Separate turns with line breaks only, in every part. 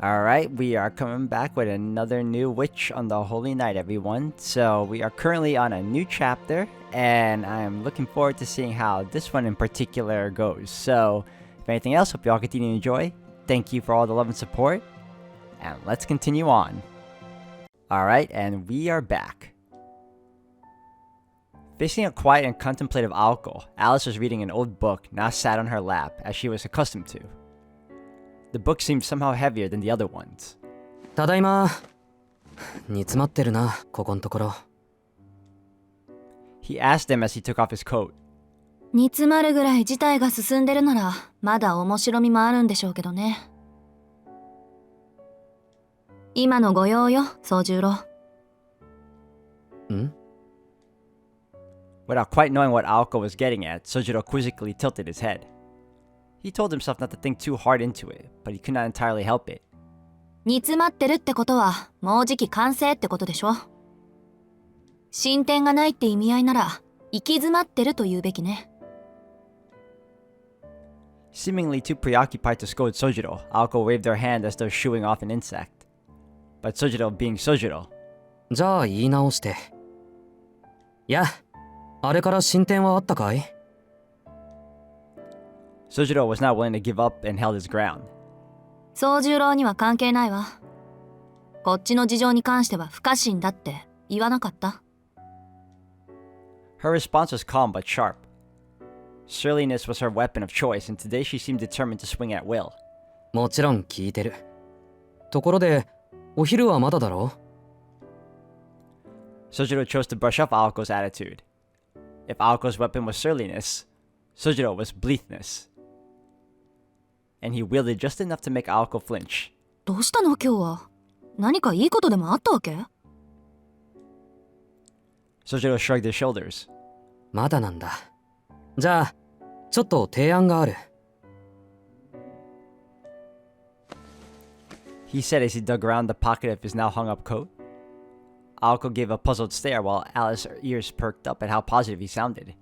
Alright, we are coming back with another new Witch on the Holy Night, everyone. So, we are currently on a new chapter, and I am looking forward to seeing how this one in particular goes. So, if anything else, hope you all continue to enjoy. Thank you for all the love and support, and let's continue on. Alright, and we are back. Facing a quiet and contemplative Aoko, Alice was reading an old book now sat on her lap, as she was accustomed to. The book seemed somehow heavier than the other ones.
ただいま。煮詰まってるな、ここんところ。
He asked them as he took off his coat.
煮詰まるぐらい事態が進んでるなら、まだ面白みもあるんでしょうけどね。今のご用よ、宗十郎。
ん?
Without quite knowing what Aoko was getting at, Sojiro quizzically tilted his head. He told himself not to think too hard into it, but he could not entirely help it.
煮詰まってるってことは、もうじき完成ってことでしょ。進展がないって意味合いなら、行き詰まってると言うべきね。
Seemingly too preoccupied to scold Sojiro, Aoko waved her hand as though shooing off an insect. But Sojiro being Sojiro.
じゃあ言い直して。いや、あれから進展はあったかい?
Sojiro was not willing to give up and held his ground.
宗十郎には関係ないわ。こっちの事情に関しては不可侵だって言わなかった？
Her response was calm but sharp. Surliness was her weapon of choice, and today she seemed determined to swing at will.
もちろん聞いてる。ところで、お昼はまだだろ?
Sojiro chose to brush off Aoko's attitude. If Aoko's weapon was surliness, Sojiro was bleakness. And he wielded just enough to make Aoko flinch.
どうしたの今日は？何かいいことでもあったわけ？
Sojiro shrugged his shoulders.
まだなんだ。じゃあ、ちょっと提案がある。
He said as he dug around the pocket of his now hung-up coat. Aoko gave a puzzled stare while Alice's ears perked up at how positive he sounded.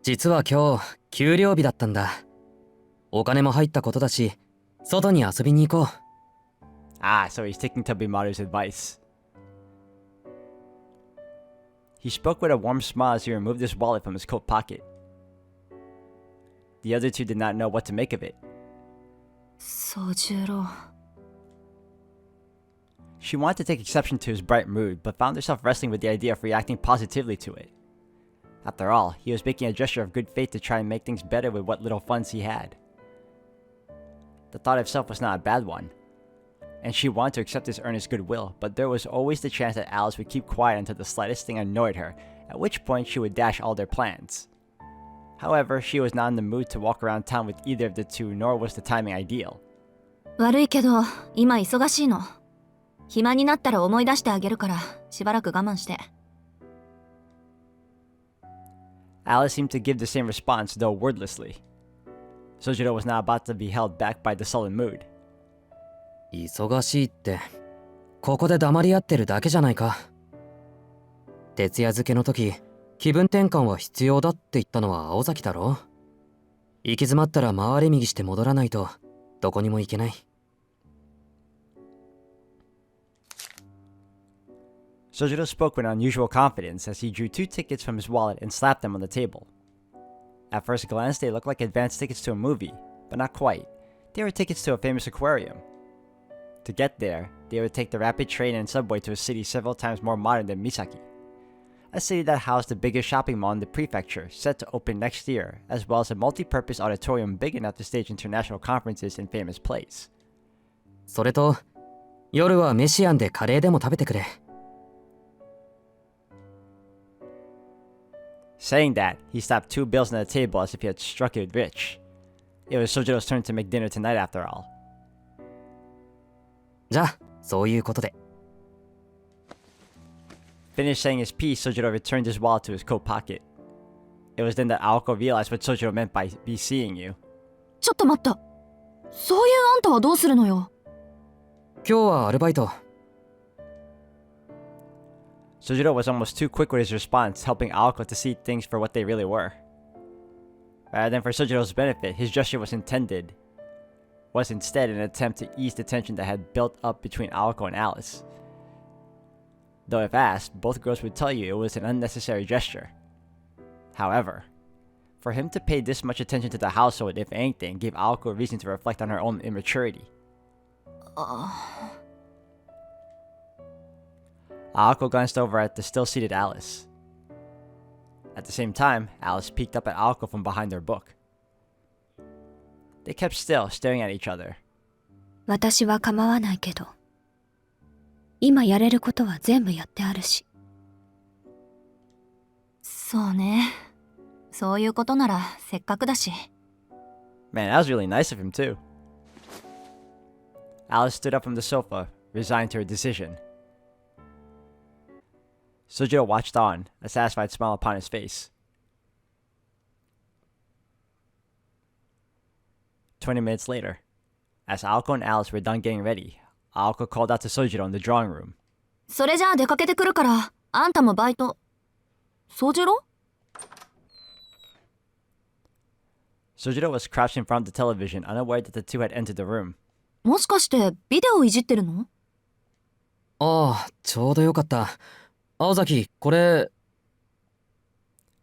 実は今日、給料日だったんだ。お金も入ったことだし、外に遊びに行こう。
Ah, so he's taking Tobimaru's advice. He spoke with a warm smile as he removed his wallet from his coat pocket. The other two did not know what to make of it.
宗十郎。
She wanted to take exception to his bright mood, but found herself wrestling with the idea of reacting positively to it. After all, he was making a gesture of good faith to try and make things better with what little funds he had. The thought itself was not a bad one, and she wanted to accept his earnest goodwill, but there was always the chance that Alice would keep quiet until the slightest thing annoyed her, at which point she would dash all their plans. However, she was not in the mood to walk around town with either of the two, nor was the timing ideal.
悪いけど、今忙しいの。暇になったら思い出してあげるから、しばらく我慢して。
Alice seemed to give the same response, though wordlessly. Sojiro was not about to be held back by the sullen mood.
忙しいって、ここで黙り合ってるだけじゃないか。徹夜漬けの時、気分転換は必要だって言ったのは青崎だろ。行き詰まったら回り右して戻らないと、どこにも行けない。
Sojiro spoke with unusual confidence as he drew 2 tickets from his wallet and slapped them on the table. At first glance, they looked like advance tickets to a movie, but not quite. They were tickets to a famous aquarium. To get there, they would take the rapid train and subway to a city several times more modern than Misaki. A city that housed the biggest shopping mall in the prefecture, set to open next year, as well as a multi-purpose auditorium big enough to stage international conferences in famous plays.
それと、夜はメシアンでカレーでも食べてくれ。
Saying that, he slapped 2 bills on the table as if he had struck it rich. It was Sojiro's turn to make dinner tonight after all.
じゃあ、そういうことで。
Finished saying his piece, Sojiro returned his wallet to his coat pocket. It was then that Aoko realized what Sojiro meant by be seeing you.
ちょっと待った。そういうあんたはどうするのよ。
今日はアルバイト。
Sojiro was almost too quick with his response, helping Aoko to see things for what they really were. Rather than for Sojiro's benefit, his gesture was intended was instead an attempt to ease the tension that had built up between Aoko and Alice. Though if asked, both girls would tell you it was an unnecessary gesture. However, for him to pay this much attention to the household, if anything, gave Aoko a reason to reflect on her own immaturity. Aoko glanced over at the still-seated Alice. At the same time, Alice peeked up at Aoko from behind their book. They kept still, staring at each other.
私は構わないけど、今やれることは全部やってあるし。そうね。そういうことならせっかくだし。
Man, that was really nice of him too. Alice stood up from the sofa, resigned to her decision. Sojiro watched on, a satisfied smile upon his face. 20 minutes later, as Aoko and Alice were done getting ready, Aoko called out to Sojiro in the drawing room.
それじゃあ出かけてくるから、あんたもバイト。ソジロ?
Sojiro was crouched in front of the television, unaware that the two had entered the room.
もしかしてビデオいじってるの?
ああ、ちょうどよかった。青崎、これ。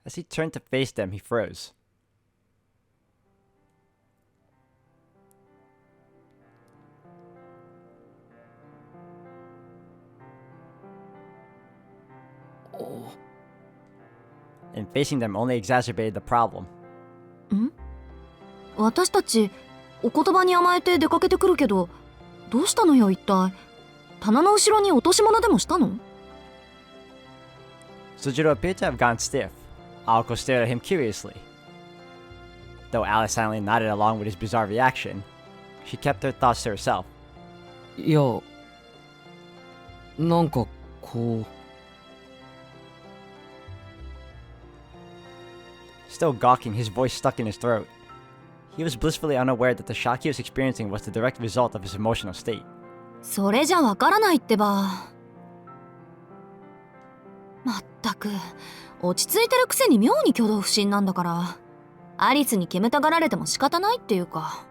As he turned to face them, he froze. And facing them only exacerbated the problem.
私たちお言葉に甘えて出かけてくるけど、どうしたのよ一体。棚の後ろに落とし物でもしたの?
Sojiro appeared to have gone stiff. Aoko stared at him curiously. Though Alice silently nodded along with his bizarre reaction, she kept her thoughts to herself.
いや、なんかこう。
Still gawking, his voice stuck in his throat. He was blissfully unaware that the shock he was experiencing was the direct result of his emotional state.
それじゃわからないってば。まったく、落ち着いてるくせに妙に挙動不審なんだから、アリスに煙たがられても仕方ないっていうか。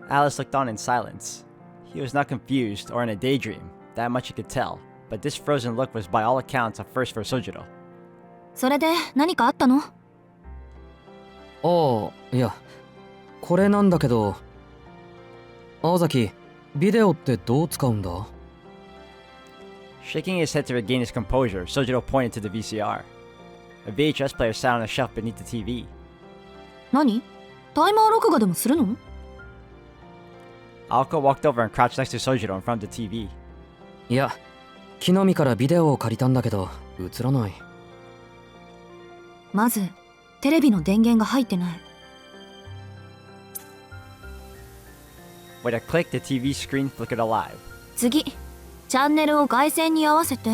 Alice looked on in silence. He was not confused or in a daydream, that much he could tell, but this frozen look was by all accounts a first for Sojiro.
それで何かあったの?
ああ、いや、これなんだけど。青崎、ビデオってどう使うんだ?
Shaking his head to regain his composure, Sojiro pointed to the VCR. A VHS player sat on a shelf beneath the TV.
何? タイマー録画でもするの?
Aoko walked over and crouched next to Sojiro in front of the TV.
いや、木の実からビデオを借りたんだけど、映らない。
まず、テレビの電源が入ってない。
With a click, the TV screen flickered alive.
次、チャンネルを外線に合わせて。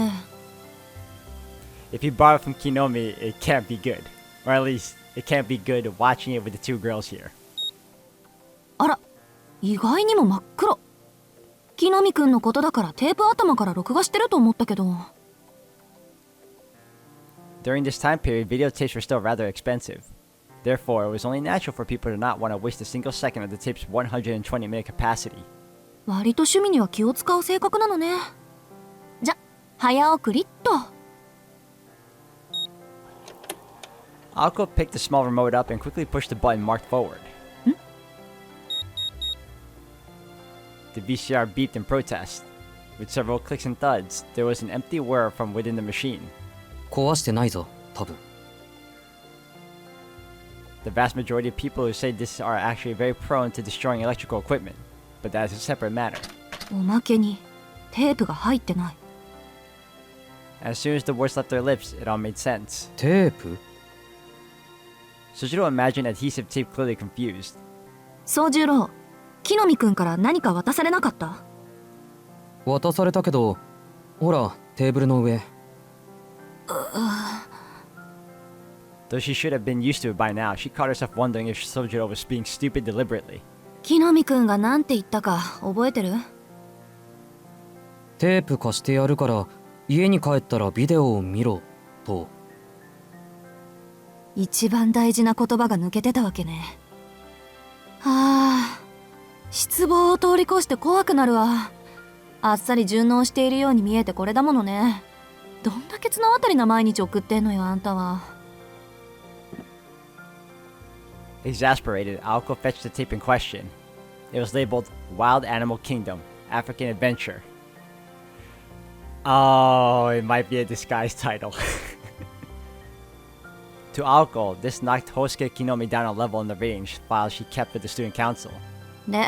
If you borrow from Kinomi, it can't be good. Or at least, it can't be good watching it with the two girls here.
あら、意外にも真っ黒。木の実くんのことだからテープ頭から録画してると思ったけど。
During this time period, videotapes were still rather expensive. Therefore, it was only natural for people to not want to waste a single second of the tape's 120-minute capacity.
割と趣味には気を使う性格なのね。じゃ、早送りっと。
Aoko picked the small remote up and quickly pushed the button marked forward. The VCR beeped in protest. With several clicks and thuds, there was an empty whir from within the machine.
壊してないぞ、多分。
The vast majority of people who say this are actually very prone to destroying electrical equipment, but that is a separate matter.
おまけに、テープが入ってない。
As soon as the words left their lips, it all made sense.
テープ?
Sojiro imagined adhesive tape, clearly confused.
宗十郎、木の実くんから何か渡されなかった?
渡されたけど、ほら、テーブルの上。
Though she should have been used to it by now, she caught herself wondering if Sojiro was being stupid deliberately.
木の実くんが何て言ったか覚えてる?
テープ貸してやるから、家に帰ったらビデオを見ろ、と。
一番大事な言葉が抜けてたわけね。あ、失望を通り越して怖くなるわ。あっさり順応しているように見えてこれだものね。どんだけ綱渡りな毎日送ってんのよ、あんたは。
Exasperated, Aoko fetched the tape in question. It was labeled Wild Animal Kingdom, African Adventure. Oh, it might be a disguised title. To Aoko, this knocked Hosuke Kinomi down a level in the range file she kept with the student council.
で、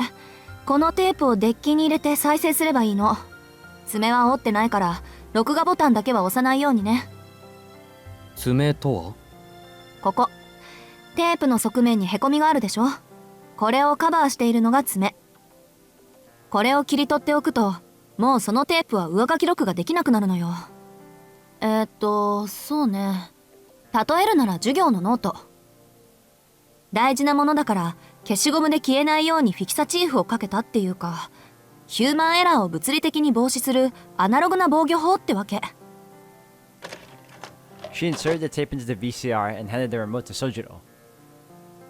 このテープをデッキに入れて再生すればいいの。爪は折ってないから、録画ボタンだけは押さないようにね。
爪とは？
ここ。テープの側面にへこみがあるでしょ。これをカバーしているのが爪。これを切り取っておくと、もうそのテープは上書き録画できなくなるのよ。そうね。例えるなら授業のノート。大事なものだから消しゴムで消えないようにフィキサチーフをかけたっていうか、ヒューマンエラーを物理的に防止するアナログな防御法ってわけ。
She inserted the tape into the VCR and handed the remote to Sojiro.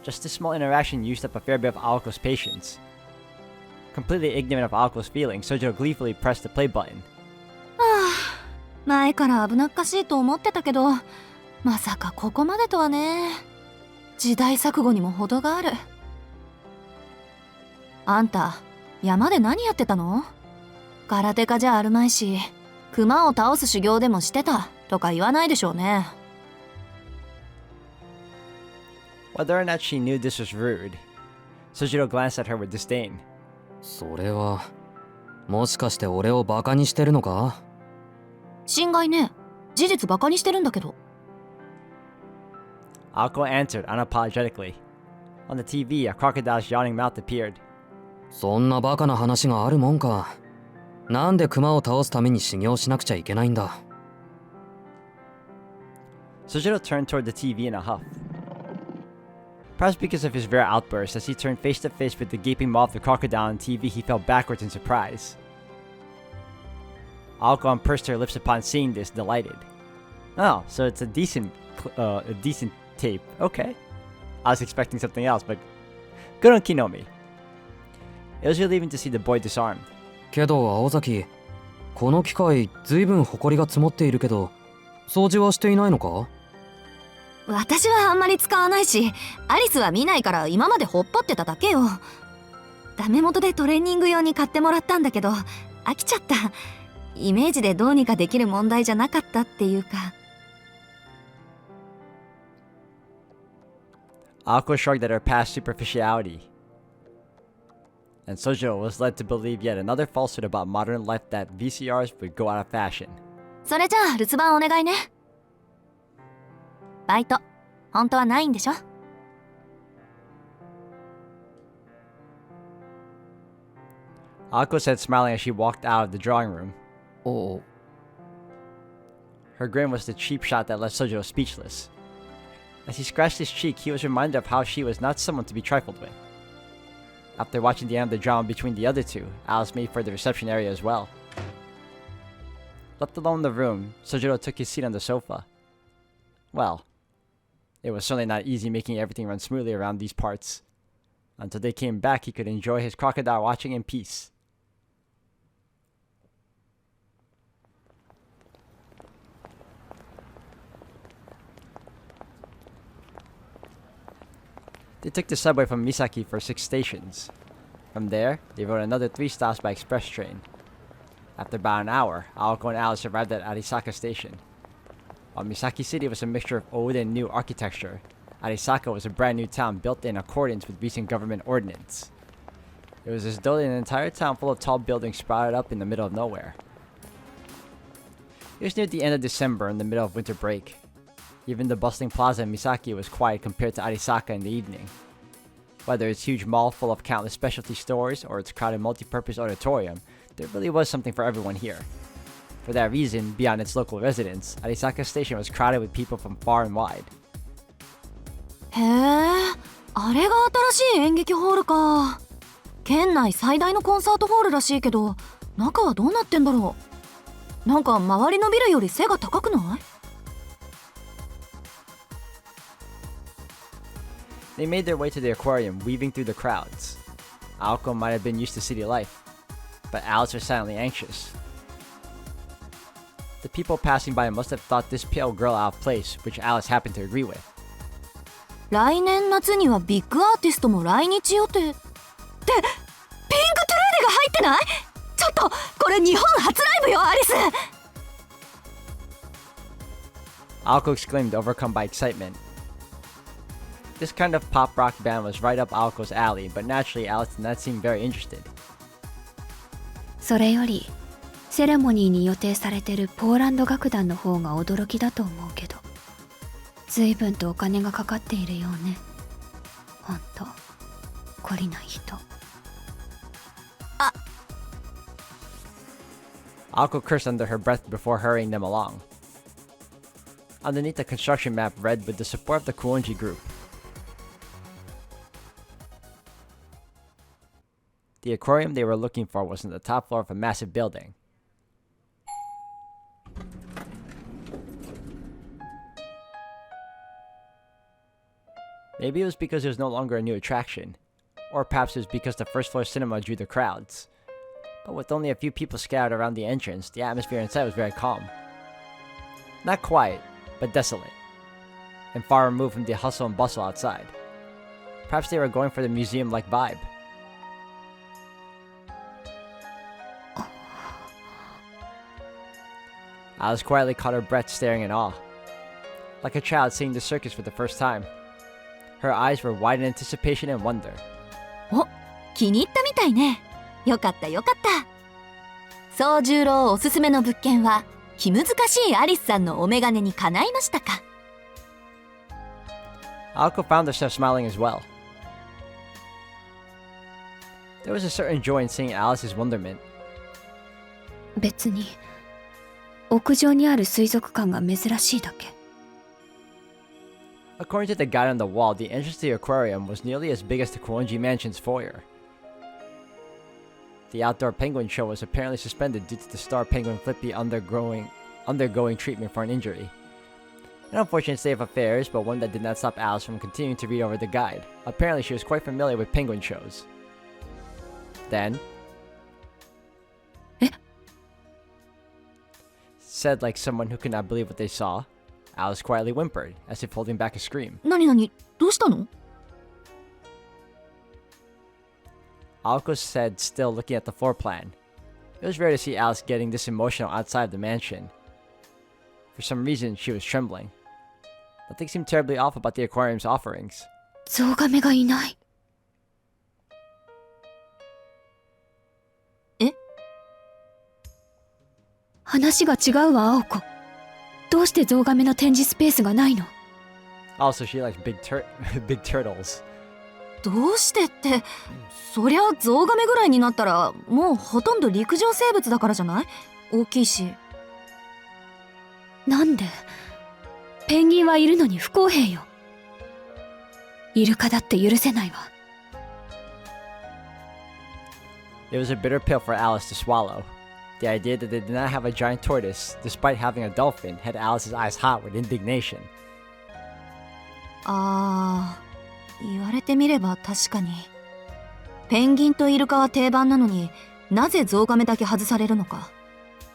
Just this small interaction used up a fair bit of Aoko's patience. Completely ignorant of Aoko's feelings, Sojiro gleefully pressed the play button.
前から危なっかしいと思ってたけど、まさかここまでとはね。時代錯誤にも程がある。あんた、山で何やってたの？空手家じゃあるまいし、熊を倒す修行でもしてたとか言わないでしょうね。
Whether or not she knew this was rude, Sojiro glanced at her with disdain.
それは、もしかして俺をバカにしてるのか？
心外ね。事実バカにしてるんだけど。
Aoko answered unapologetically. On the TV, a crocodile's yawning mouth appeared.
そんなバカな話があるもんか。なんで熊を倒すために修行しなくちゃいけないんだ。
Sojiro turned toward the TV in a huff. Perhaps because of his rare outburst, as he turned face to face with the gaping maw of the crocodile on TV, he fell backwards in surprise. Aoko unpursed her lips upon seeing this, delighted. Oh, so it's a decent tape. Okay. I was expecting something else, but good on Kinomi. It was relieving to see the boy disarmed.
けど青崎、この機械ずいぶん埃が積もっているけど、掃除はしていないのか？
私はあんまり使わないし、アリスは見ないから今までほっぽってただけよ。ダメ元でトレーニング用に買ってもらったんだけど、飽きちゃった。イメージでどうにかできる問題じゃなかったっていうか。
Aqua shrugged at her past superficiality, and Sojiro was led to believe yet another falsehood about modern life that VCRs would go out of fashion.
それじゃあ留守番お願いね。バイト、本当はないんでしょ？
Aqua said, smiling as she walked out of the drawing room.
Oh.
Her grin was the cheap shot that left Sojiro speechless. As he scratched his cheek, he was reminded of how she was not someone to be trifled with. After watching the end of the drama between the other two, Alice made for the reception area as well. Left alone in the room, Sojiro took his seat on the sofa. Well, it was certainly not easy making everything run smoothly around these parts. Until they came back, he could enjoy his crocodile watching in peace. They took the subway from Misaki for 6 stations. From there, they rode another 3 stops by express train. After about an hour, Aoko and Alice arrived at Arisaka Station. While Misaki City was a mixture of old and new architecture, Arisaka was a brand new town built in accordance with recent government ordinance. It was as though an entire town full of tall buildings sprouted up in the middle of nowhere. It was near the end of December in the middle of winter break. Even the bustling plaza in Misaki was quiet compared to Arisaka in the evening. Whether its huge mall full of countless specialty stores or its crowded multi-purpose auditorium, there really was something for everyone here. For that reason, beyond its local residents, Arisaka Station was crowded with people from far and wide.
へえ、あれが新しい演劇ホールか。県内最大のコンサートホールらしいけど、中はどうなってんだろう。なんか周りのビルより背が高くない？
They made their way to the aquarium, weaving through the crowds. Aoko might have been used to city life, but Alice was silently anxious. The people passing by must have thought this pale girl out of place, which Alice happened to agree with.
来年夏にはビッグアーティストも来日予定ってピンクトゥルーデが入ってない？ちょっとこれ日本初ライブよアリス。
Aoko exclaimed, overcome by excitement. This kind of pop rock band was right up Aoko's alley, but naturally Alice did not seem very interested.
それよりセレモニーに予定されてるポーランド楽団の方が驚きだと思うけど、随分とお金がかかっているようね。ほんと懲りない人。
Aoko cursed under her breath before hurrying them along. Underneath the construction map read, with the support of the Kuonji group. The aquarium they were looking for was on the top floor of a massive building. Maybe it was because it was no longer a new attraction, or perhaps it was because the first floor cinema drew the crowds. But with only a few people scattered around the entrance, the atmosphere inside was very calm. Not quiet, but desolate, and far removed from the hustle and bustle outside. Perhaps they were going for the museum-like vibe. Alice quietly caught her breath, staring in awe. Like a child seeing the circus for the first time. Her eyes were wide in anticipation and wonder.
お、気に入ったみたいね。よかったよかった。宗十郎おすすめの物件は気難しいアリスさんのお眼鏡にかないましたか？
Aoko found herself smiling as well. There was a certain joy in seeing Alice's wonderment.
別に屋上にある水族館が珍しいだけ。
According to the guide on the wall, the entrance to the aquarium was nearly as big as the Kuonji Mansion's foyer. The outdoor penguin show was apparently suspended due to the star penguin Flippy undergoing treatment for an injury. An unfortunate state of affairs, but one that did not stop Alice from continuing to read over the guide. Apparently she was quite familiar with penguin shows. Then... said like someone who could not believe what they saw, Alice quietly whimpered, as if holding back a scream.
何々、どうしたの？
Aoko said, still looking at the floor plan. It was rare to see Alice getting this emotional outside the mansion. For some reason, she was trembling. Nothing seemed terribly off about the aquarium's offerings.
ゾウガメがいない。
え？
話が違うわ、青子。どうしてゾウガメの展示スペースがないの？
Also, she likes big turtles.
どうしてって、そりゃゾウガメぐらいになったらもうほとんど陸上生物だからじゃない？大きいし。
なんで？ペンギンはいるのに不公平よ。イルカだって許せないわ。
It was a bitter pill for Alice to swallow. The idea that they did not have a giant tortoise, despite having a dolphin, had Alice's eyes hot with indignation.
あー、言われてみれば確かに。ペンギンとイルカは定番なのになぜゾウガメだけ外されるのか。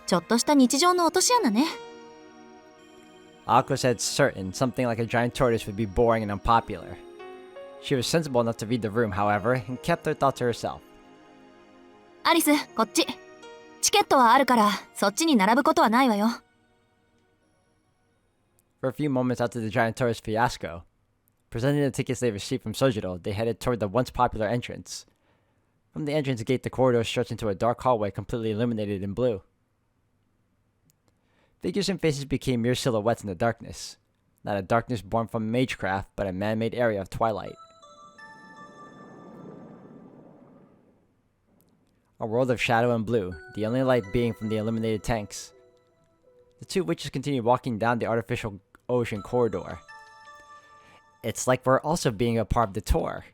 ちょっとした日常の落とし穴ね。
Aoko said certain something like a giant tortoise would be boring and unpopular. She was sensible enough to read the room, however, and kept her thought to herself.
アリス、こっち。チケットはあるからそっちに並ぶことはないわよ。
For a few moments after the giant tortoise fiasco, presenting the tickets they received from Sojiro, they headed toward the once popular entrance. From the entrance gate, the corridor stretched into a dark hallway completely illuminated in blue. Figures and faces became mere silhouettes in the darkness. Not a darkness born from magecraft, but a man-made area of twilight. A world of shadow and blue, the only light being from the illuminated tanks. The two witches continued walking down the artificial ocean corridor. It's like we're also being a part of the tour.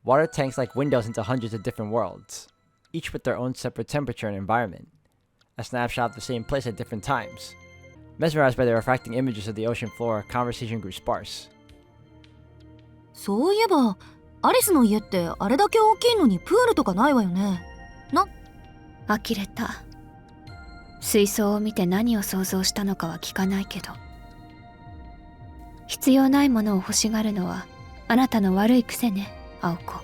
Water tanks like windows into hundreds of different worlds, each with their own separate temperature and environment. A snapshot of the same place at different times. Mesmerized by the refracting images of the ocean floor, conversation grew sparse.
そういえばアリスの家ってあれだけ大きいのにプールとかないわよね。
呆れた。水槽を見て何を想像したのかは聞かないけど、必要ないものを欲しがるのはあなたの悪い癖ね、青子。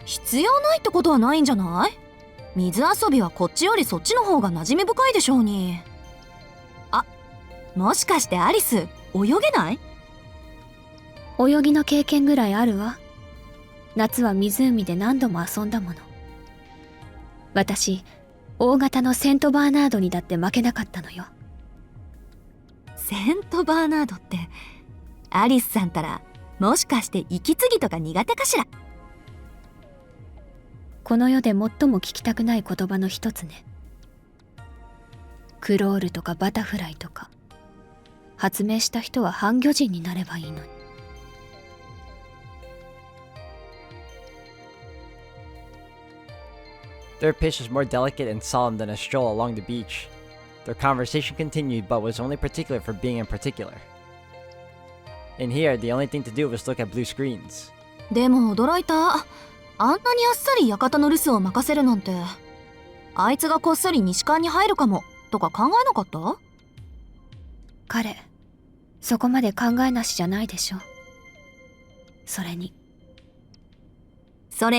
必要ないってことはないんじゃない？水遊びはこっちよりそっちの方が馴染み深いでしょうに。あ、もしかしてアリス泳げない？
泳ぎの経験ぐらいあるわ。夏は湖で何度も遊んだもの。私、大型のセントバーナードにだって負けなかったのよ。
セントバーナードってアリスさんたらもしかして息継ぎとか苦手かしら？
この世で最も聞きたくない言葉の一つね。クロールとかバタフライとか発明した人は半魚人になればいいのに。
Their pace was more delicate and solemn than a stroll along the beach. Their conversation continued, but was only particular for being in particular. In here, the only thing to do was look at blue screens.
でも驚いた。あんなにあっさり館の留守を任せるなんて。あいつがこっそり西館に入るかもとか考えなかった？
彼、そこまで考えなしじゃないでしょ。それに、
そ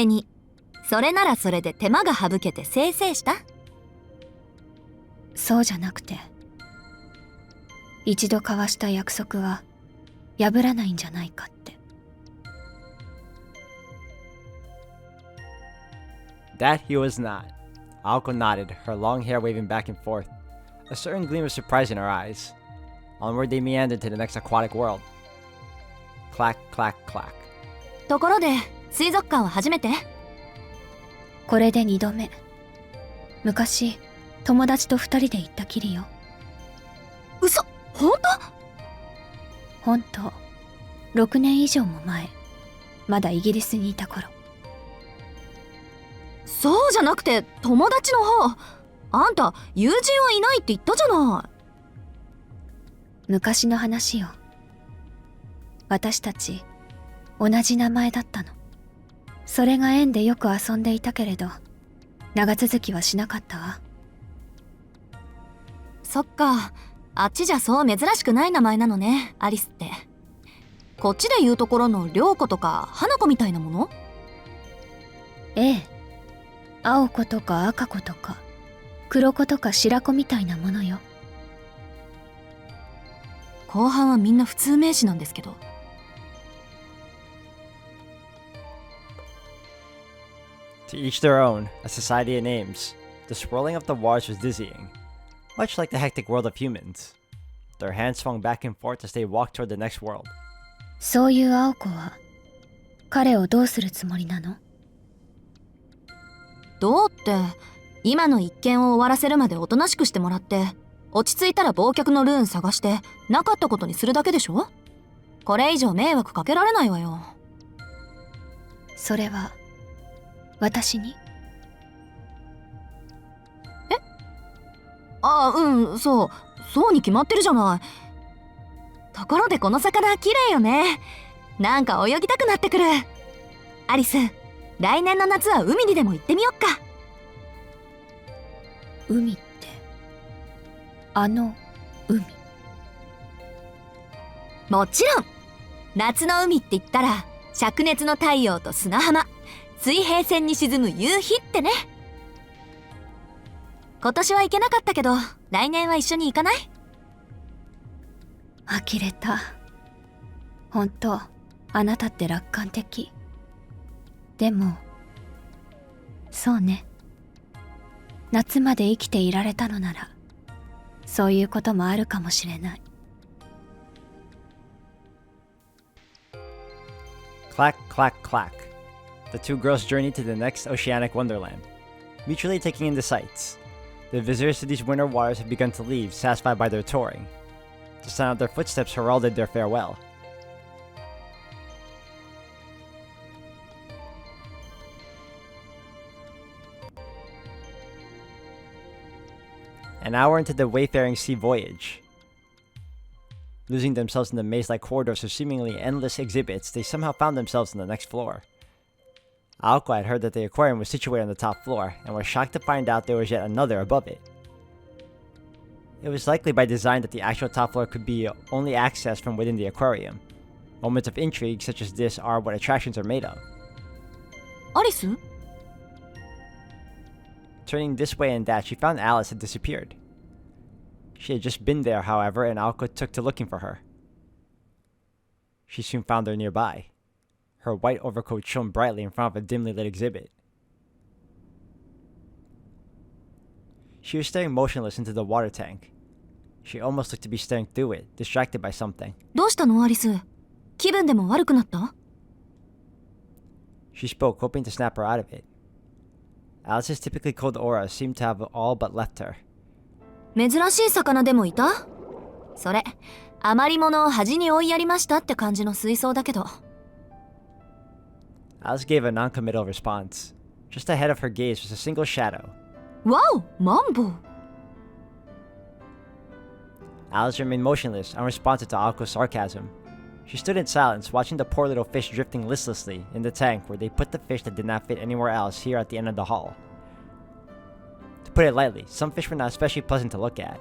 れならそれで手間が省けてせいせいした？
そうじゃなくて、一度交わした約束は破らないんじゃないかって。
That he was not. Aoko nodded, her long hair waving back and forth, a certain gleam of surprise in her eyes. Onward they meandered to the next aquatic world. Clack, clack, clack.
ところで水族館は初めて？
これで2度目。昔、友達と2人で行ったきりよ。
嘘？本
ほんと、6年以上も前。まだイギリスにいた頃。
当？そうじゃなくて友達の方。あんた友人はいないって言ったじゃない。
昔の話よ。私たち同じ名前だったの。それが縁でよく遊んでいたけれど、長続きはしなかったわ。
そっか、あっちじゃそう珍しくない名前なのね、アリスって。こっちで言うところの涼子とか花子みたいなもの？
ええ、青子とか赤子とか黒子とか白子みたいなものよ。
後半はみんな普通名詞なんですけど。
To each their own, a society of names. The swirling of the waters was dizzying, much like the hectic world of humans. Their hands swung back and forth as they walked toward the next world.
そういう青子は彼をどうするつもりなの？
どうって、今の一件を終わらせるまでおとなしくしてもらって、落ち着いたら忘却のルーン探してなかったことにするだけでしょ？これ以上迷惑かけられないわよ。
それは私に？
そうに決まってるじゃない。ところでこの魚綺麗よね。なんか泳ぎたくなってくる。アリス、来年の夏は海にでも行ってみよっか。
海って、あの海？
もちろん。夏の海って言ったら灼熱の太陽と砂浜、水平線に沈む夕日ってね。今年は行けなかったけど来年は一緒に行かない？
呆れた。ほんと、あなたって楽観的。でもそうね、夏まで生きていられたのならそういうこともあるかもしれない。
Clack, clack, clack. The two girls journeyed to the next oceanic wonderland, mutually taking in the sights. The visitors to these winter waters had begun to leave, satisfied by their touring. The sound of their footsteps heralded their farewell. An hour into the wayfaring sea voyage. Losing themselves in the maze-like corridors of seemingly endless exhibits, they somehow found themselves on the next floor. Aoko had heard that the aquarium was situated on the top floor, and was shocked to find out there was yet another above it. It was likely by design that the actual top floor could be only accessed from within the aquarium. Moments of intrigue such as this are what attractions are made of.
アリス？
Turning this way and that, she found Alice had disappeared. She had just been there, however, and Aoko took to looking for her. She soon found her nearby. Her white overcoat shone brightly in front of a dimly lit exhibit. She was staring motionless into the water tank. She almost looked to be staring through it, distracted by something.
どうしたのアリス？気分でも悪くなった？
She spoke, hoping to snap her out of it. Alice's typically cold aura seemed to have all but left her.
珍しい魚でもいた？それ、余り物を端に追いやりましたって感じの水槽だけど。
Alice gave a non-committal response. Just ahead of her gaze was a single shadow.
わお、マンボウ。
Alice remained motionless, unresponsive to Aoko's sarcasm. She stood in silence, watching the poor little fish drifting listlessly in the tank where they put the fish that did not fit anywhere else here at the end of the hall. To put it lightly, some fish were not especially pleasant to look at.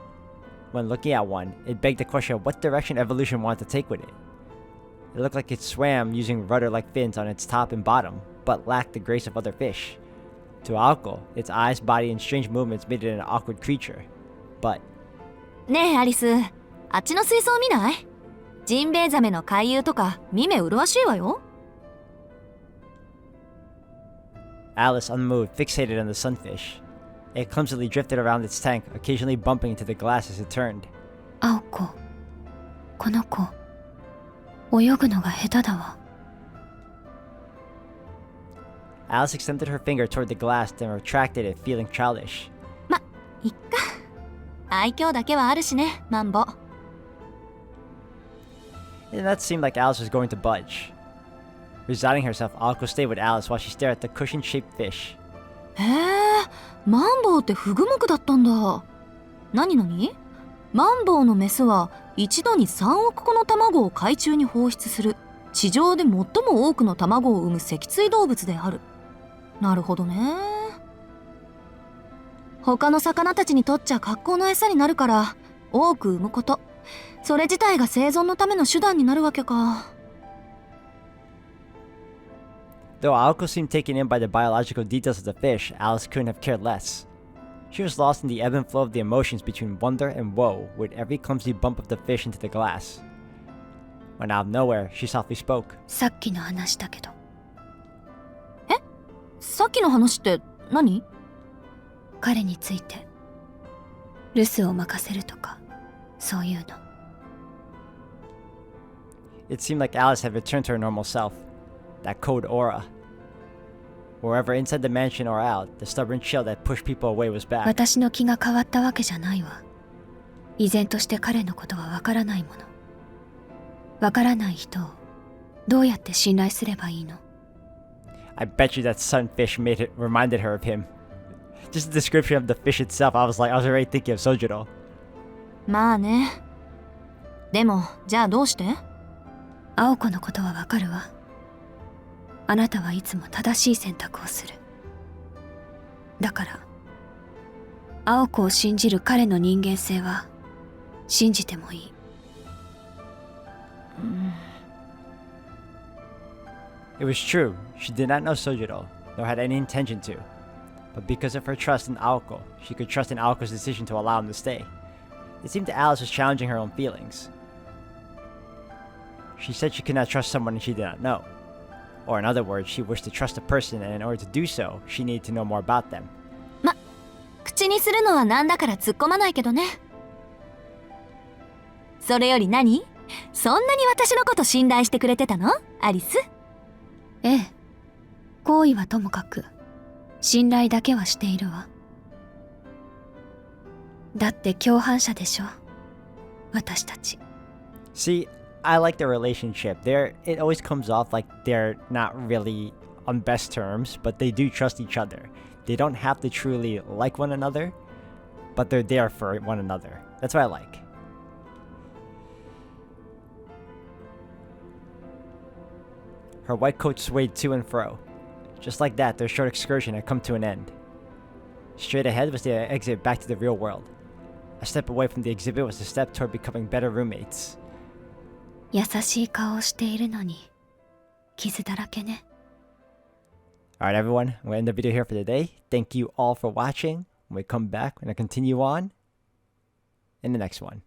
When looking at one, it begged the question of what direction evolution wanted to take with it. It looked like it swam using rudder-like fins on its top and bottom, but lacked the grace of other fish. To Aoko, its eyes, body, and strange movements made it an awkward creature. But
ねえアリス、あっちの水槽見ない？ジンベエザメの回遊とか見目麗しいわよ。
Alice, unmoved, fixated on the sunfish. It clumsily drifted around its tank, occasionally bumping into the glass as it turned.
青子、この子、泳ぐのが下手だわ。
Alice extended her finger toward the glass, then retracted it, feeling childish.
ま、いっか。愛嬌だけはあるしね、マンボ。
And that seemed like Alice was going to budge. Resigning herself, Aoko stayed with Alice while she stared at the cushion-shaped fish.
へえ、マンボウってフグ目だったんだ。何々？マンボウのメスは一度に3億個の卵を海中に放出する地上で最も多くの卵を産む脊椎動物である。なるほどね。他の魚たちにとっちゃ格好の餌になるから多く産むこと。それ自体が生存のための手段になるわけか。
Though Aoko seemed taken in by the biological details of the fish, Alice couldn't have cared less. She was lost in the ebb and flow of the emotions between wonder and woe with every clumsy bump of the fish into the glass. When out of nowhere, she softly spoke.
さっきの話だけど。
え？さっきの話って何？
彼について留守を任せるとかそういうの。
It seemed like Alice had returned to her normal self. That cold aura. Wherever inside the mansion or out, the stubborn chill that pushed people away was back.
私の気が変わったわけじゃないわ。依然として彼のことはわからないもの。わからない人をどうやって信頼すればいいの？
I bet you that sunfish reminded her of him. Just the description of the fish itself, I was already thinking of Sojiro.
まあね。でも、じゃあどうして？
青子のことはわかるわ。あなたはいつも正しい選択をする。だから青子を信じる彼の人間性は信じてもいい。
It was true, she did not know Sojiro, nor had any intention to. But because of her trust in Aoko, she could trust in Aoko's decision to allow him to stay. It seemed that Alice was challenging her own feelings. She said she could not trust someone she did not know. Or in other words, she wished to trust a person, and in order to do so, she needed to know more about them.
ま、口にするのはなんだから突っ込まないけどね。それより何？そんなに私のこと信頼してくれてたの？アリス？
ええ。行為はともかく、信頼だけはしているわ。だって共犯者でしょ。私たち。
See, I like their relationship. It always comes off like they're not really on best terms, but they do trust each other. They don't have to truly like one another, but they're there for one another. That's what I like. Her white coat swayed to and fro. Just like that, their short excursion had come to an end. Straight ahead was the exit back to the real world. A step away from the exhibit was a step toward becoming better roommates.
優しい顔をしているのに傷だらけね。
Alright everyone, I'm going to end the video here for today. Thank you all for watching. When we come back, we're going to continue on in the next one.